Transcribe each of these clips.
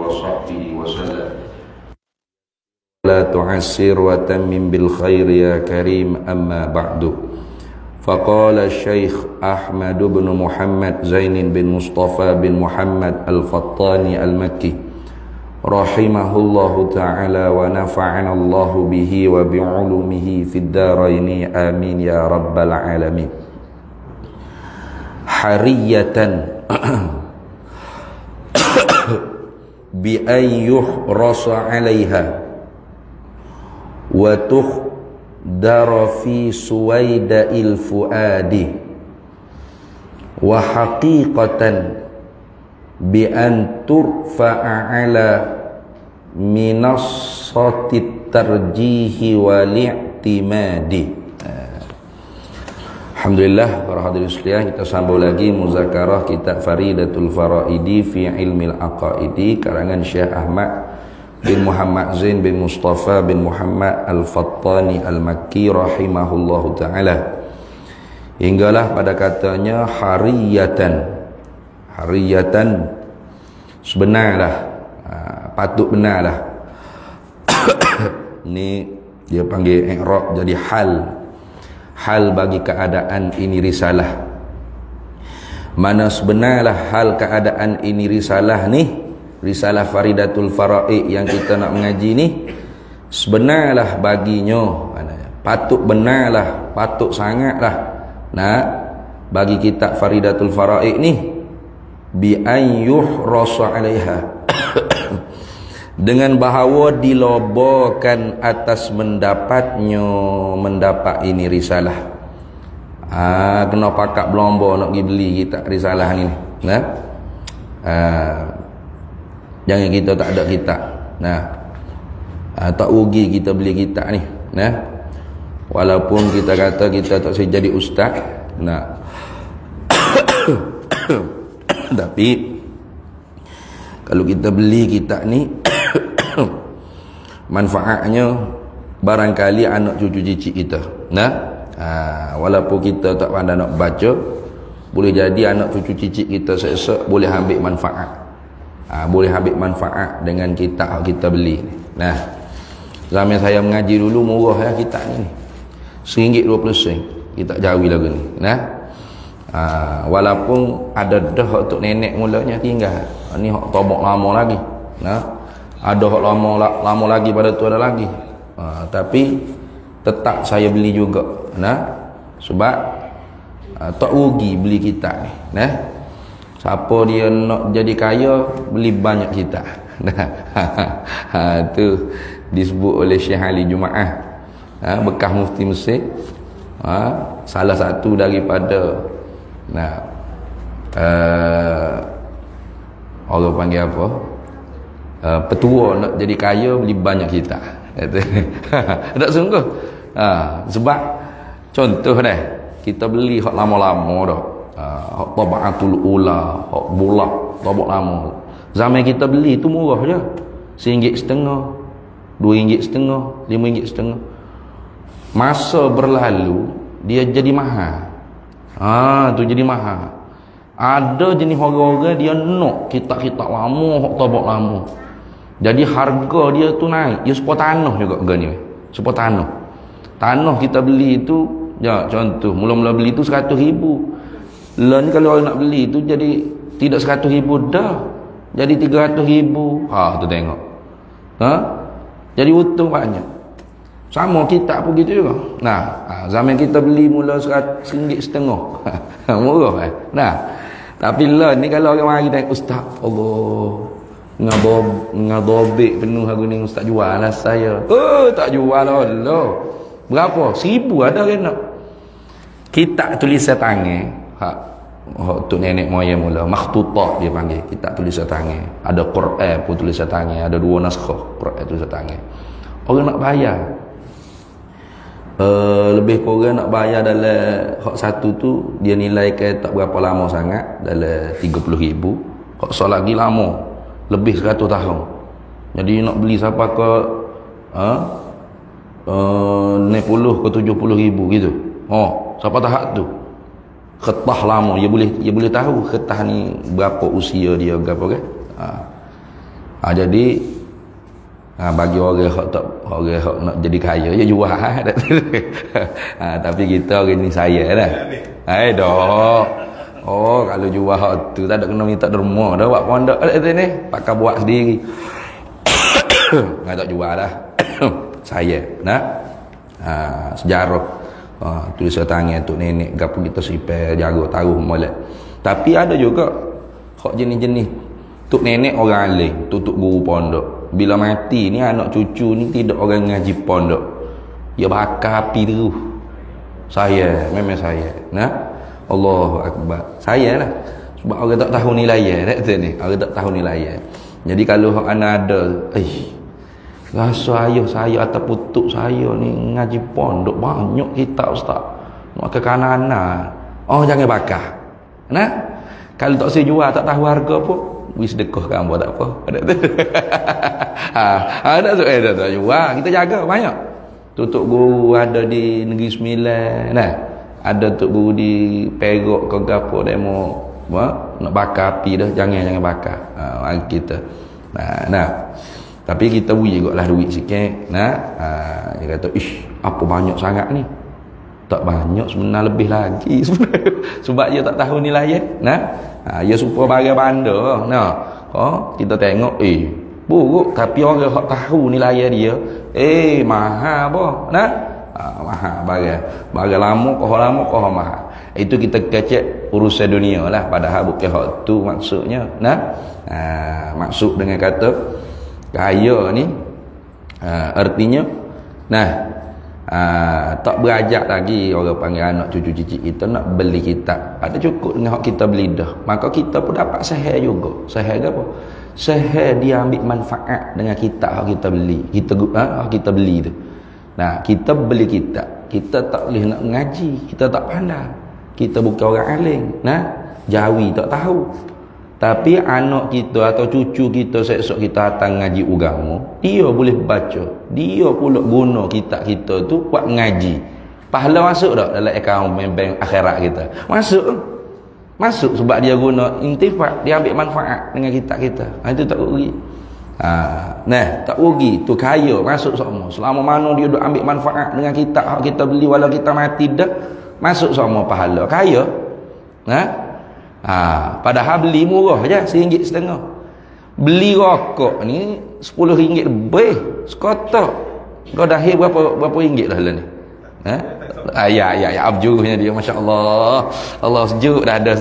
وصحبه وسلم لا تعسر وتمم بالخير يا كريم أما بعد فقال الشيخ أحمد بن محمد زين بن مصطفى بن محمد الفطاني المكي رحمه الله تعالى ونفعنا الله به وبعلومه في الدارين آمين يا رب العالمين حرية بأن يحرص عليها وتخدر في سويد الفؤاد وحقيقة بأن ترفع على منصة الترجيح والاعتماد. Alhamdulillah, para hadirin sekalian, kita sambung lagi muzakarah kitab Faridatul Faraidi fi Ilmil Aqaidi karangan Syekh Ahmad bin Muhammad Zain bin Mustafa bin Muhammad Al-Fattani Al-Makki rahimahullahu ta'ala. Hinggalah pada katanya hariyatan sebenarlah, patut benarlah. Ni dia panggil i'rab jadi hal bagi keadaan ini risalah. Mana sebenarlah hal keadaan ini risalah ni, risalah Faridatul Faraid yang kita nak mengaji ni, sebenarlah baginya, patut benarlah, patut sangatlah nak bagi kitab Faridatul Faraid ni bi an yuhrasa 'alaiha dengan bahawa dilobokan atas mendapat ini risalah. Kena pakak belombo nak pergi beli kitab risalah ni. Jangan kita tak ada kitab. Tak rugi kita beli kitab ni. Walaupun kita kata kita tak saya jadi ustaz. Tapi kalau kita beli kitab ni manfaatnya barangkali anak cucu cicit kita. Walaupun kita tak pandai nak baca, boleh jadi anak cucu cicit kita seesok boleh ambil manfaat. Boleh ambil manfaat dengan kitab kita beli. Zaman saya mengaji dulu murah ya kitab ni. RM1.20 kita jawi lagu ni. Walaupun ada dah untuk nenek mulanya tinggal. Ni hak tobok lama lagi. Ada hak lama lagi pada tu ada lagi. Tapi tetap saya beli juga. Sebab tak rugi beli kitab ni. Siapa dia nak jadi kaya, beli banyak kitab. Tu disebut oleh Syekh Ali Jumaah, bekas mufti Mesir. Salah satu daripada orang panggil apa, petua nak jadi kaya, beli banyak kitab. Tak sungguh. Sebab contoh dah, kita beli hak lama-lama dah, hak Tabaatul Ula, hak Bulak, tabak lama. Zaman kita beli tu murah je, RM1.50, RM2.50, RM5.50. Masa berlalu dia jadi mahal. Tu jadi mahal. Ada jenis orang-orang dia nak kitab-kitab lama, hak tabak lama. Jadi harga dia tu naik. Dia sebuah tanah juga harga ni. Sebuah tanah. Tanah kita beli tu, ya contoh, mula-mula beli tu RM100,000. Lah ni kalau orang nak beli tu jadi tidak RM100,000 dah. Jadi RM300,000. Tu tengok. Jadi untung banyak. Sama kitab pun gitu juga. Zaman kita beli mula RM1.50. Murah kan? Tapi lah ni kalau orang mari tanya, ustaz, Allah, ngadobek penuh harga ni ustaz jual lah saya. Tak jual lah Allah. Berapa? RM1,000 ada kan nak? Kitab tulisan tangan, tu nenek moyang mula, makhtutah dia panggil, kitab tulisan tangan. Ada Quran pun tulisan tangan, ada 2 naskah Quran tulisan tangan. Orang nak bayar, lebih kurang nak bayar dalam hak satu tu dia nilai ke tak berapa lama sangat, dalam RM30,000. Hak so lagi lama, lebih 100 tahun. Jadi nak beli siapa ke 60 ke 70,000 gitu. Siapa tahap tu ketah lama, dia boleh tahu ketah ni berapa usia dia, berapa kan. Jadi bagi orang hok nak jadi kaya dia jual. Tapi kita orang ni saya dah. Dah. Oh, kalau jual hak tu tak ada kena minta derma dah buat pondok ni. Pakai buat sendiri. Enggak tak jual dah. Saya nak sejarah tulisan tangan tu nenek gapo kita sipel jaga taruh molek. Tapi ada juga hak jenis-jenis tok nenek orang alim, tutuk guru pondok. Bila mati ni anak cucu ni tidak orang ngaji pondok. Dia bakar api terus. Saya, memang saya. Nah, Allahu akbar. Saya lah. Sebab orang tak tahu nilai ni. Orang tak tahu nilai. Jadi kalau anak ada, rasa ayah saya atau putuk saya ni ngaji pondok banyak kitab ustaz. Nak ke kanan. Oh, jangan bakar. Nah, kalau tak saya jual tak tahu harga pun wis sedekah kan buat tak apa. Ada tu tak jual, kita jaga banyak. Tutuk guru ada di Negeri Sembilan, nah. Ada tok guru di Perak ke gapo demo, nak bakar api dah, jangan bakar. Kita. Nah. Tapi kita beri juga lah duit sikit. Nah, dia kata, apa banyak sangat ni? Tak banyak sebenarnya, lebih lagi sebenarnya. Sebab dia tak tahu nilai. Nah, dia supaya bagi bandar. Nah, kita tengok, buruk. Tapi orang tak tahu nilai dia, mahal apa? Nah, mahal bagi lama, kau mahal. Itu kita kecek urusan dunia lah. Padahal bukan hak tu maksudnya. Nah, maksud dengan kata kaya ni artinya tak berajak lagi orang panggil anak cucu cicit kita nak beli kitab. Ada cukup dengan hak kita beli dah. Maka kita pun dapat sahih juga. Sahih ke apa? Sahih dia ambil manfaat dengan kitab hak kita beli. Kita beli tu. Nah, kita beli kitab. Kita tak boleh nak mengaji. Kita tak pandai. Kita bukan orang alim. Nah, jawi tak tahu. Tapi anak kita atau cucu kita esok kita datang ngaji agama, dia boleh baca. Dia pula guna kitab kita tu buat ngaji. Pahala masuk tak dalam akaun bank akhirat kita? Masuk. Masuk sebab dia guna intifak, dia ambil manfaat dengan kitab kita. Itu tak rugi. Tak rugi. Tu kaya masuk semua. Selama mana dia duk ambil manfaat dengan kitab kita beli walau kita mati dah, masuk semua pahala. Kaya. Padahal beli murah je RM1.5. Beli rokok ni RM10 lebih sekotak. Kau dah berapa ringgit dah ni? Ya abjuruhnya dia, masya-Allah. Allah sejuk dah ada.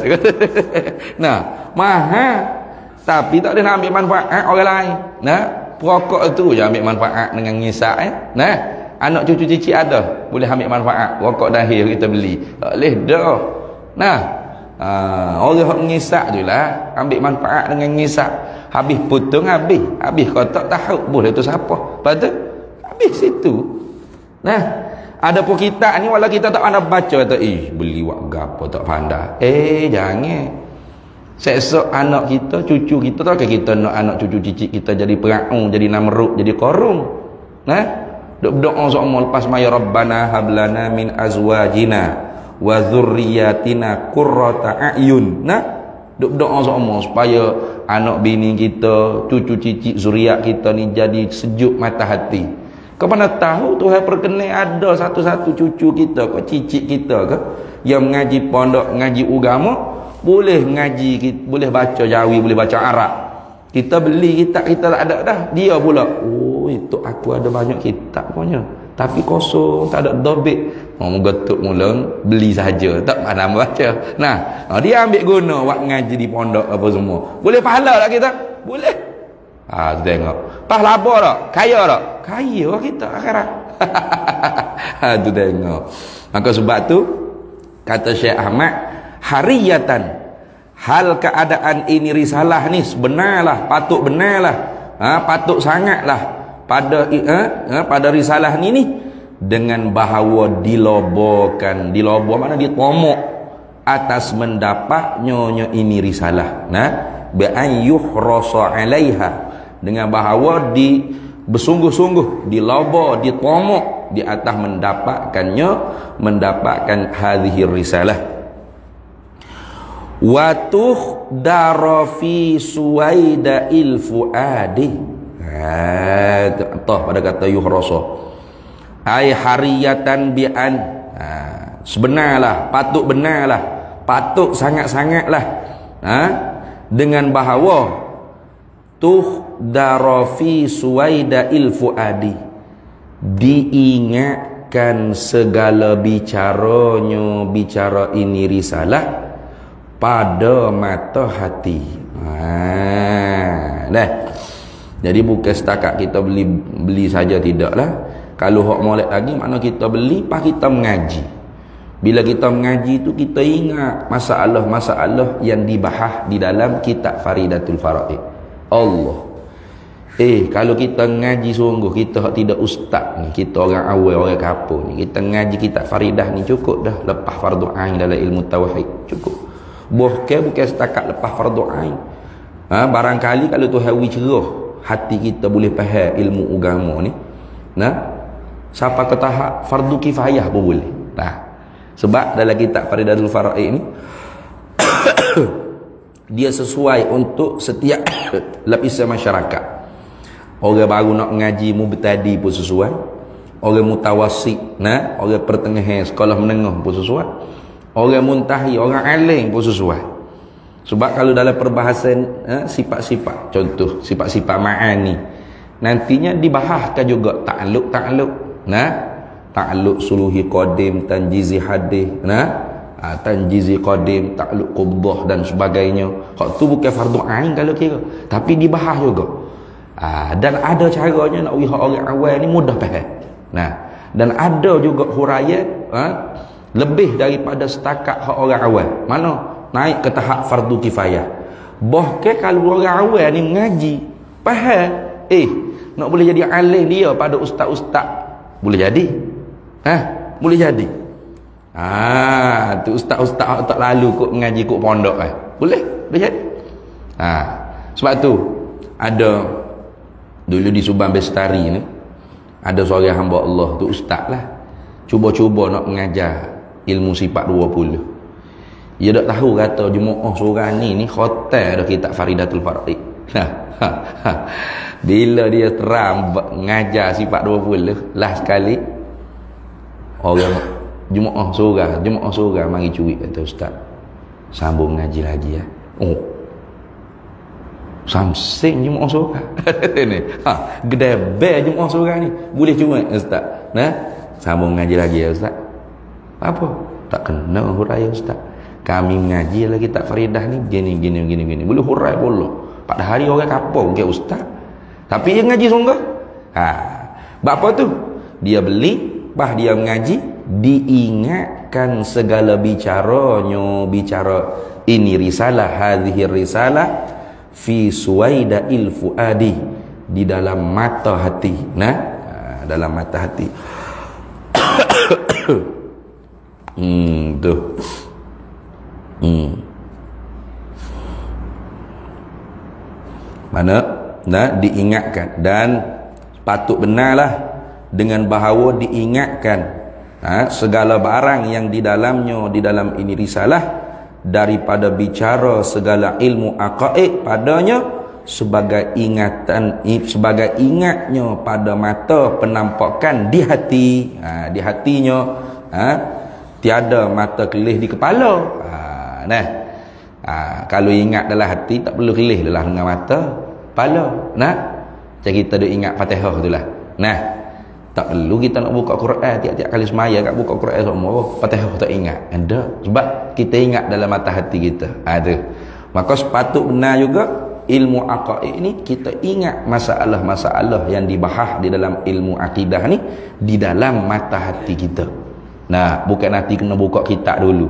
Nah, mahal tapi tak ada nak ambil manfaat orang lain. Nah, perokok tu je ambil manfaat dengan ngisak Nah, anak cucu cicit ada boleh ambil manfaat rokok dahir kita beli. Tak boleh dah. Nah, orang yang mengisak je lah ambil manfaat dengan ngisak. Habis putung habis kau tak tahu boleh tu siapa. Lepas tu habis situ. Nah, ada pun kitab ni walau kita tak pandai baca kata beli wak gapo tak pandai. Jangan. Sesok anak kita, cucu kita tak kita nak anak cucu cicit kita jadi peraung, jadi namrud, jadi korung. Nah, duk berdoa semua lepas maya rabbana hablana min azwajina wa dzurriyyatina qurrata a'yun. Nah, duk doa semua supaya anak bini kita, cucu cicit zuriat kita ni jadi sejuk mata hati. Kau mana tahu Tuhan perkenal ada satu-satu cucu kita ke cicit kita ke yang mengaji pondok, mengaji agama, boleh mengaji, boleh baca Jawi, boleh baca Arab. Kita beli kitab kita tak ada dah. Dia pula, itu aku ada banyak kitab punya tapi kosong, tak ada dobit. Getuk mula beli saja, tak pandai baca. Nah, dia ambil guna buat ngaji di pondok apa semua. Boleh pahala tak kita? Boleh. Tengok. Pahala apa tak? Kaya tak? Kaya kita akhirat. Tu tengok. Maka sebab tu kata Syekh Ahmad, hariyatan, hal keadaan ini risalah ni sebenarlah, patut benarlah, patut sangatlah pada risalah ni dengan bahawa dilobokan, dilobo mana ditomok atas mendapat nyonya ini risalah. Nah, bi an yuhrasa 'alaiha, dengan bahawa bersungguh-sungguh dilobo, ditomok di atas mendapatkan hadhihi risalah. wa tuhdara fi suwaida'il fuadi. Toh pada kata yuhrasa ai hariyatan bi'an, sebenarlah, patut benarlah, patut sangat-sangatlah, dengan bahawa tuhdara fi suwaida'il fuadi, diingatkan segala bicaranya, bicara ini risalah pada mata hati. Jadi bukan setakat kita beli saja, tidaklah. Kalau hak molek lagi, makna kita beli, pas kita mengaji. Bila kita mengaji itu, kita ingat masalah-masalah yang dibahas di dalam kitab Faridatul Faraid. Allah. Kalau kita ngaji sungguh, kita hak tidak ustaz ni, kita orang awal, orang kapur ni, kita ngaji kitab Faridah ni cukup dah. Lepas fardu ain dalam ilmu tauhid cukup. Bukan setakat lepas fardu ain. Barangkali kalau Tuhan wi cerah, hati kita boleh faham ilmu agama ni. Sampai ke tahap fardu kifayah pun boleh. Sebab dalam kitab Faridatul Faraid ni dia sesuai untuk setiap lapisan masyarakat. Orang baru nak mengaji mubtadi pun sesuai, orang mutawassit, orang pertengahan sekolah menengah pun sesuai, orang muntahi, orang alim pun sesuai. Sebab kalau dalam perbahasan sifat-sifat, contoh sifat-sifat ma'ani, nantinya dibahaskan juga ta'alluq, ta'alluq suluhi qadim, tanjizi hadis, tanjizi qadim, ta'alluq qubdah dan sebagainya. Hak tu bukan fardu ain kalau kira, tapi dibahas juga. Dan ada caranya nak wihak orang awal ni mudah faham. Dan ada juga huraian lebih daripada setakat hak orang awal. Mana naik ke tahap fardu kifayah. Bahkan kalau orang awal ni mengaji faham, nak boleh jadi alim dia pada ustaz-ustaz, boleh jadi. Boleh jadi. Tu ustaz-ustaz tak lalu kok mengaji kok pondok boleh jadi. Sebab tu ada dulu di Subang Bestari ni, ada seorang hamba Allah tu ustaz lah, cuba-cuba nak mengajar ilmu sifat 20. Dia tak tahu kata jemaah seorang ni khotel dah kitab Faridatul Faraid. Bila dia terang mengajar sifat 20 lah sekali, orang jemaah seorang mari curi, kata ustaz, sambung ngaji lagi ya. Samsing jemaah seorang ni. Gedebel jemaah seorang ni. Boleh cuma ustaz. Sambung ngaji lagi ya ustaz. Apa? Tak kena huraian ustaz. Kami mengaji lagi kitab Faridah ni gini. Boleh hurai pula. Pada hari orang kapur ke ustaz. Tapi dia ngaji sungguh. Apa tu? Dia beli, bah dia mengaji, diingatkan segala bicaranya, bicara ini risalah, hadhihi risalah fi suwaida'il fuadi, di dalam mata hati. Dalam mata hati. Tu. Mana diingatkan, dan patut benarlah dengan bahawa diingatkan segala barang yang di dalamnya, di dalam ini risalah, daripada bicara segala ilmu aqaid padanya, sebagai ingatan, sebagai ingatnya pada mata penampakan di hati. Di hatinya, tiada mata kelih di kepala. Kalau ingat dalam hati, tak perlu kelih dalam dengan mata kepala. Macam kita duk ingat Fatihah tu lah. Tak perlu kita nak buka Quran tiap-tiap kali semaya kat buka Quran semua Fatihah tak ingat. Ada sebab kita ingat dalam mata hati kita. Tu. Maka sepatut benar juga ilmu aqaid ini, kita ingat masalah-masalah yang dibahas di dalam ilmu akidah ni di dalam mata hati kita. Bukan nanti kena buka kitab dulu.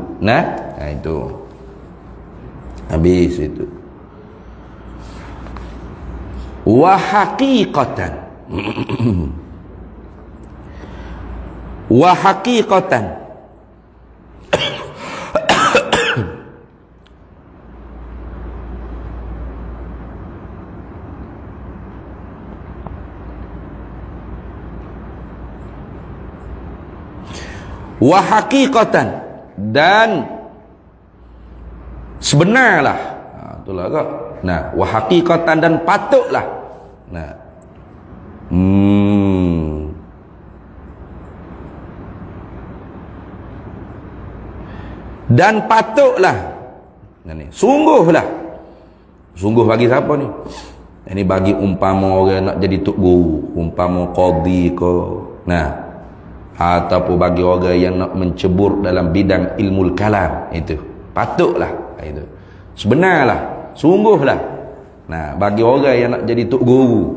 Itu. Habis itu. Wa haqiqatan. Wa haqiqatan. Wa haqiqatan, dan sebenarlah, itulah kak. Nah, wa haqiqatan, dan patutlah. Nah, dan patutlah. Nah, ni sungguhlah. Sungguh bagi siapa ni? Ini bagi umpama orang nak jadi tok guru, umpama qadi ke, nah, ataupun bagi orang yang nak mencebur dalam bidang ilmu kalam, itu patutlah, itu sebenarlah, sungguhlah. Nah, bagi orang yang nak jadi tok guru,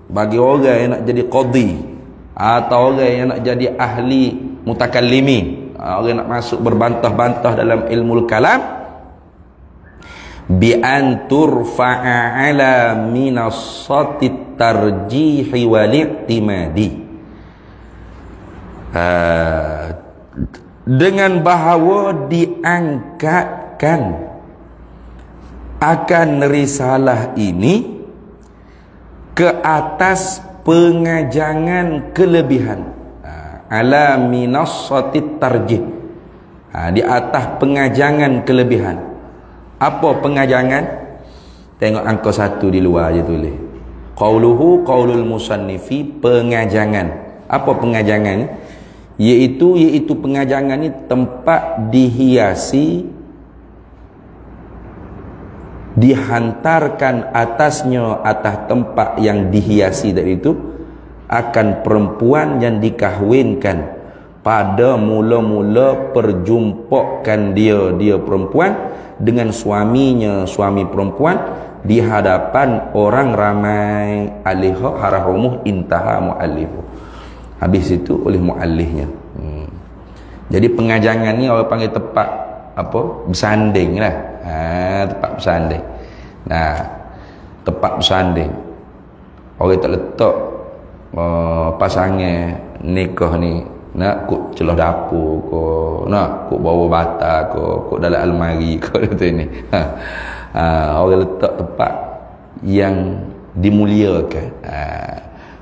bagi orang yang nak jadi qadi, atau orang yang nak jadi ahli mutakallimin, orang nak masuk berbantah-bantah dalam ilmu kalam, bi an turfa'a ala minasatit tarjihi wal i'timadi, dengan bahawa diangkatkan akan risalah ini ke atas pengajangan kelebihan, ala minasatit tarjih, di atas pengajangan kelebihan. Apa pengajangan? Tengok angka 1 di luar je tulis. Qauluhu qaulul musannifi, pengajangan. Apa pengajangan? Iaitu pengajangan ni tempat dihiasi, dihantarkan atasnya, atas tempat yang dihiasi tadi itu, akan perempuan yang dikahwinkan pada mula-mula perjumpakan dia perempuan dengan suaminya, suami perempuan, di hadapan orang ramai. Alihah harahumuh intaha mu'allifu, habis itu oleh mu'allihnya. Jadi pengajangan ni orang panggil tempat apa? Bersanding lah. Tempat bersanding. Nah, tempat bersanding. Orang tak letak pasangan nikah ni nak kut celah dapur ko, nak kut bawa bata ko, kut dalam almari ko, tu ni. Orang letak tempat yang dimuliakan.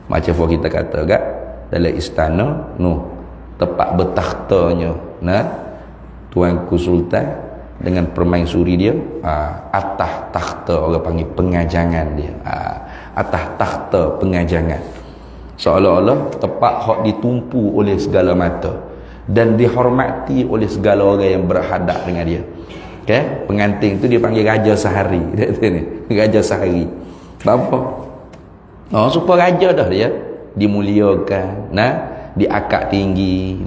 Macam kita kata kat dalam istana, tempat bertakhtanya, tuanku sultan dengan permaisuri dia, atas takhta, orang panggil pengajangan dia, atas takhta pengajangan. Seolah-olah tempat hak ditumpu oleh segala mata dan dihormati oleh segala orang yang berhadap dengan dia. Okay? Pengantin tu dia panggil raja sehari. Raja sehari. Kenapa? Supaya raja dah dia dimuliakan, diangkat tinggi,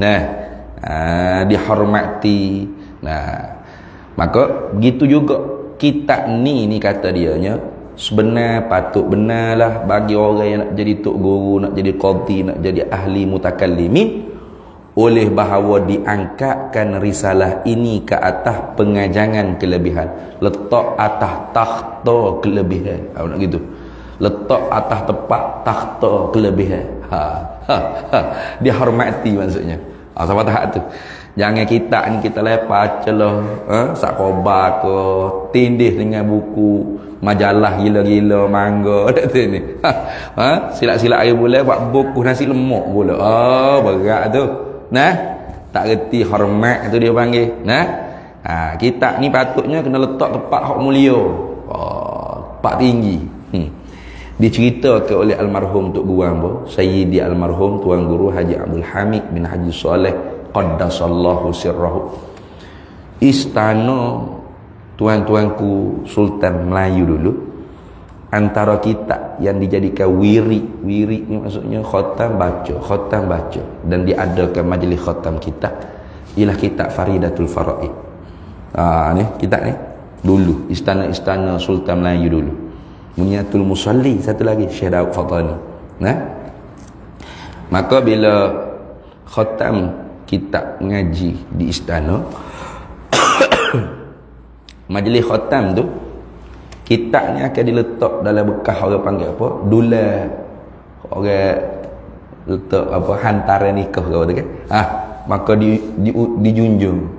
dihormati. Maka begitu juga kitab ni kata dianya, sebenar, patut benarlah bagi orang yang nak jadi tok guru, nak jadi qadi, nak jadi ahli mutakallimin, oleh bahawa diangkatkan risalah ini ke atas pengajangan kelebihan, letak atas takhta kelebihan. Nak gitu, letak atas tempat takhta kelebihan. Dihormati maksudnya. Sampai tahap tu. Jangan kita ni kita lepas celah sak khabar ke, tindih dengan buku majalah gila-gila mangga dak tu ni. Silap-silap air bulan buat buku nasi lemak pula. Berat tu. Tak reti hormat tu dia panggil. Kita ni patutnya kena letak tempat hak mulia. Tempat tinggi. Diceritakan oleh almarhum Tok Guru hamba, Sayyidi almarhum Tuan Guru Haji Abdul Hamid bin Haji Saleh qaddasallahu sirrahu. Istana tuan-tuanku Sultan Melayu dulu, antara kitab yang dijadikan wirid ni maksudnya khatam baca dan diadakan majlis khatam kitab, ialah kitab Faridatul Faraid. Ni kitab ni dulu istana-istana Sultan Melayu dulu. Munyatul Musalli satu lagi Syekh Daud Fatani. Maka bila khatam kitab ngaji di istana, majlis khatam tu, kitab ni akan diletak dalam bekas orang panggil apa? Dular. Orang letak apa? Hantaran nikah ke apa kan? Maka dijunjung,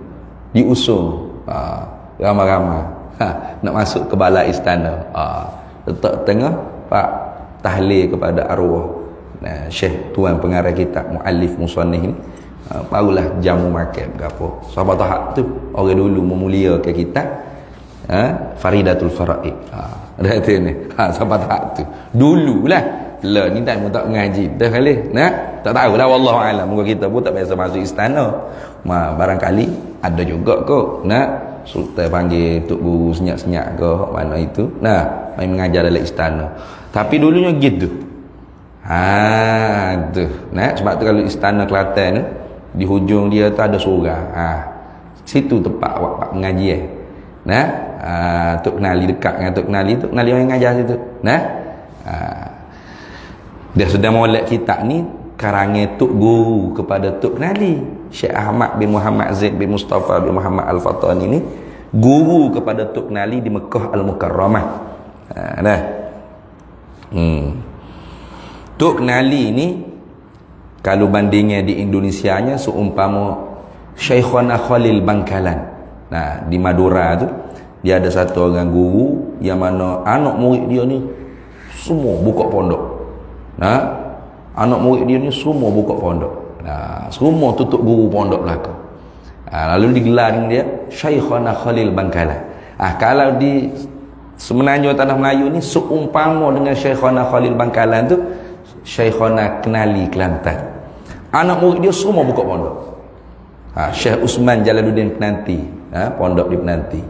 diusung. Ramai-ramai. Nak masuk ke balai istana. Letak tengah Pak tahlil kepada arwah Syekh tuan pengarah kitab muallif musannif ni. Barulah jamu makan berapa. Sampai tahap tu orang dulu memuliakan kitab, Faridatul Faraid. Dah tu ni. Siapa tak tu. Dululah. Lah ni tak tak mengaji dah kali. Tak tahu dah wallahu alam. Muka kita pun tak biasa masuk istana. Barangkali ada juga kok. Sultan panggil tok guru senyap-senyap ke mana itu. Main mengajar dalam istana. Tapi dulunya gitu. Tu. Sebab tu kalau istana Kelantan tu di hujung dia tu ada surau. Situ tempat awak mengaji Tok Kenali dekat dengan Tok Kenali orang mengajar situ. Dia sudah molek kitab ni karangan Tok Guru kepada Tok Kenali. Syekh Ahmad bin Muhammad Zaid bin Mustafa bin Muhammad Al-Fatani ni guru kepada Tok Kenali di Mekah Al-Mukarramah. Tok Kenali ni kalau bandingnya di Indonesianya seumpama Syekhona Khalil Bangkalan. Di Madura tu dia ada satu orang guru yang mana anak murid dia ni semua buka pondok. Anak murid dia ni semua buka pondok. Semua tutup guru pondok belakang. Lalu digelar dia Syekhona Khalil Bangkalan. Kalau di Semenanjung Tanah Melayu ni seumpama dengan Syekhona Khalil Bangkalan tu Syekhona Kenali Kelantan. Anak murid dia semua buka pondok. Syekh Usman Jalaluddin Penanti, pondok di Penanti.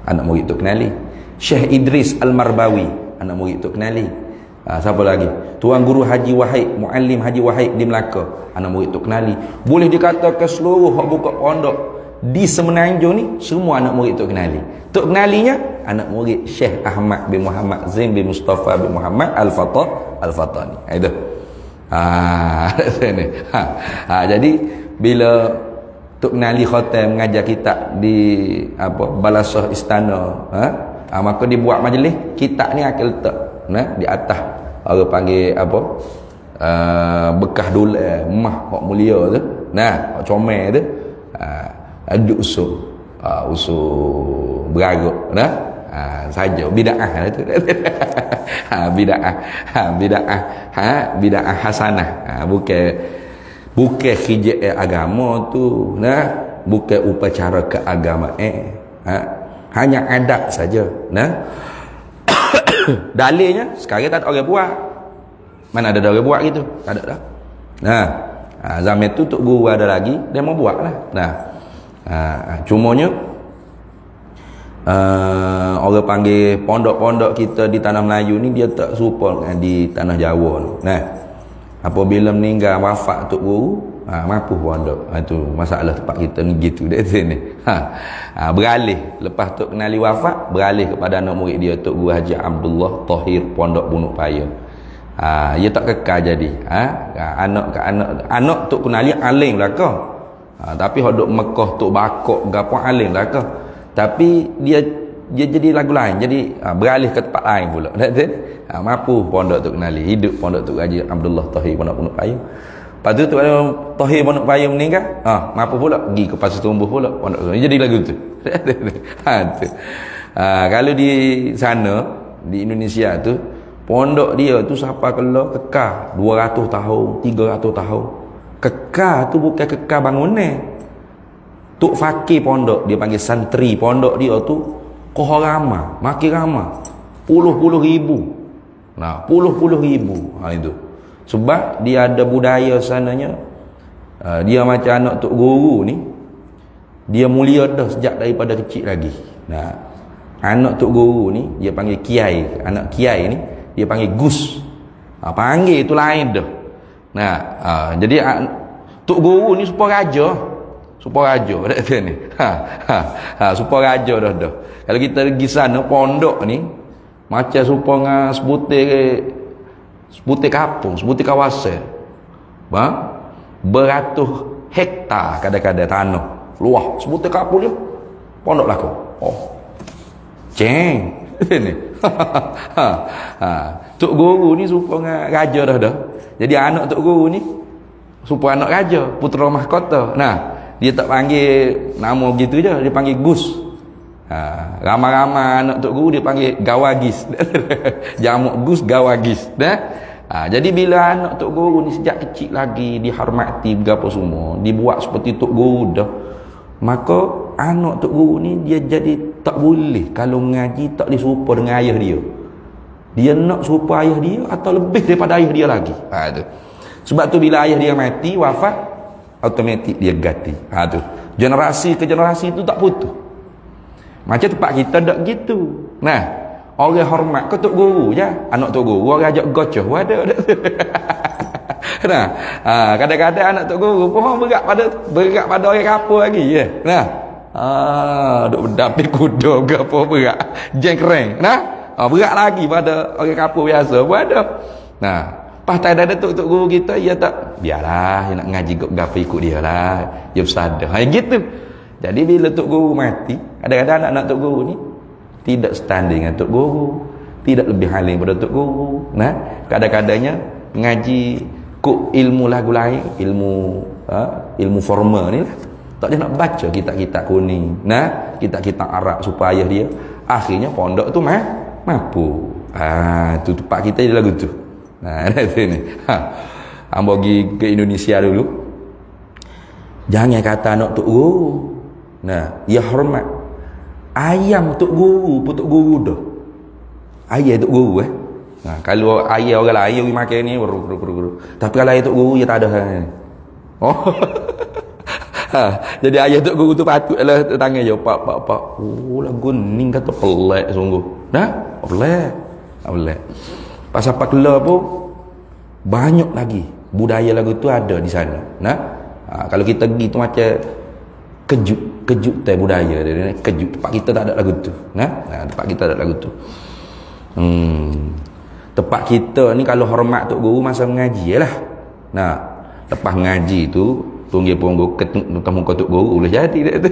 Anak murid tu Kenali. Syekh Idris Al-Marbawi, anak murid tu Kenali. Siapa lagi? Tuan Guru Haji Wahid, Muallim Haji Wahid di Melaka, anak murid Tok Kenali. Boleh dikatakan seluruh hak buka pondok di Semenanjung ni semua anak murid Tok Kenali. Tok Kenalinya anak murid Syekh Ahmad bin Muhammad Zain bin Mustafa bin Muhammad Al-Fatani. Itu. Jadi bila Tok Kenali Khotam mengajar kitab di Balasah Istana, maka dibuat majlis kitab ni akan letak di atas orang panggil bekas dolar emas hak mulia tu, hak comel tu, ada usul beragak saja bidaah tu. Bidaah hasanah, bukan khijat agama tu, bukan upacara keagamaan, hanya adat saja. Dalilnya sekarang tak ada orang buat. Mana ada orang buat gitu? Tak ada dah. Zaman tu Tok Guru ada lagi, dia mau buat lah. Cumanya orang panggil pondok-pondok kita di Tanah Melayu ni dia tak serupa dengan di Tanah Jawa ni. Apabila meninggal wafat Tok Guru, mampu pondok. Itu masalah tempat kita ni gitu dah sini. Beralih lepas Tok Kenali wafat, beralih kepada anak murid dia Tok Guru Haji Abdullah Tahir Pondok Bunuk Paya. Ia tak kekal jadi. Anak Tok Kenali alim belaka. Tapi hok duk Mekah Tok Bakok gapo alim belaka. Tapi dia jadi lagu lain, jadi beralih ke tempat lain pula. Mampu pondok Tok Kenali, hidup pondok Tok Haji Abdullah Tahir Pondok Bunuk Paya. Lepas tu Tok Tahir Pondok Paya meninggal, mampu pula pergi ke Pasir Tumbuh pula pondok tu. Jadi lagu tu. Kalau di sana di Indonesia tu pondok dia tu siapa kalau kekal 200 tahun, 300 tahun. Kekal tu bukan kekal bangunan. Tok fakir pondok dia panggil santri pondok dia tu koh ramah, makin ramah. Puluh-puluh ribu. Puluh-puluh ribu. Itu. Sebab dia ada budaya sananya. Dia macam anak Tok Guru ni, dia mulia dah sejak daripada kecil lagi. Anak Tok Guru ni dia panggil kiai. Anak kiai ni dia panggil gus. Panggil tu lain dah. Jadi Tok Guru ni supaya raja. Supaya raja dah ni. Supaya raja dah. Kalau kita pergi sana pondok ni macam supaya sebutir kampung, sebutir kawasan. Beratus hektar kadang-kadang tanah luah sebutir kampung ni pondok laku. Ceng ni. Tok Guru ni supaya raja dah. Jadi anak Tok Guru ni supaya anak raja, putera mahkota. Dia tak panggil nama gitu je, dia panggil gus. Ramai-ramai anak Tok Guru dia panggil gawagis. Jamak gus gawagis. Jadi bila anak Tok Guru ni sejak kecil lagi dihormati berapa semua, dibuat seperti Tok Guru dah, maka anak Tok Guru ni dia jadi tak boleh kalau ngaji tak boleh serupa dengan ayah dia. Dia nak serupa ayah dia atau lebih daripada ayah dia lagi. Tu. Sebab tu bila ayah dia mati, wafat, automatik dia ganti. Tu. Generasi ke generasi tu tak putus. Macam tempat kita tak gitu. Nah, orang hormat ke tok guru je. Anak tok guru orang ajak gocoh pun ada. Nah, kadang-kadang anak tok guru pun berat pada orang kapur lagi je. Nah, duk berdapi kuda ke apa berat. Jengkreng. Nah, berat lagi pada orang kapur biasa pun ada. Nah, pasal ada tok guru kita, dia tak biarlah, dia nak ngaji gapo ikut dia lah. Dia bersadar. Gitu. Jadi bila tok guru mati, kadang-kadang anak-anak tok guru ni tidak standing dengan tok guru, tidak lebih alim pada tok guru. Nah, kadang-kadangnya ngaji kok ilmu lagu lain, ilmu formal ni lah. Tak dia nak baca kitab-kitab kuning. Nah, kitab-kitab Arab supaya dia akhirnya pondok tu mampu. Tu tempat kita je lagu tu. Nah, ada sini. Hang pergi ke Indonesia dulu. Jangan kata anak tok guru. Nah, ya hormat. Ayam tok guru pun tok guru dah. Ayam tok guru Nah, kalau ayam orang lain pergi makan ni tapi kalau ayam tok guru dia tak ada. Oh. Jadi ayam tok guru tu patutlah tangan je pak. Oh, lagu ni kata pelik sungguh. Nah, pelik. Pasal pak kelah pun banyak lagi budaya lagu tu ada di sana. Nah, kalau kita pergi tu macam kejut budaya dia, kejut. Tempat kita tak ada lagu tu. Nah, tempat kita tak ada lagu tu. Tempat kita ni kalau hormat tok guru masa mengaji lah. Nah, lepas mengaji tu tunggil punggung ketemu tok guru boleh jadi dah tu.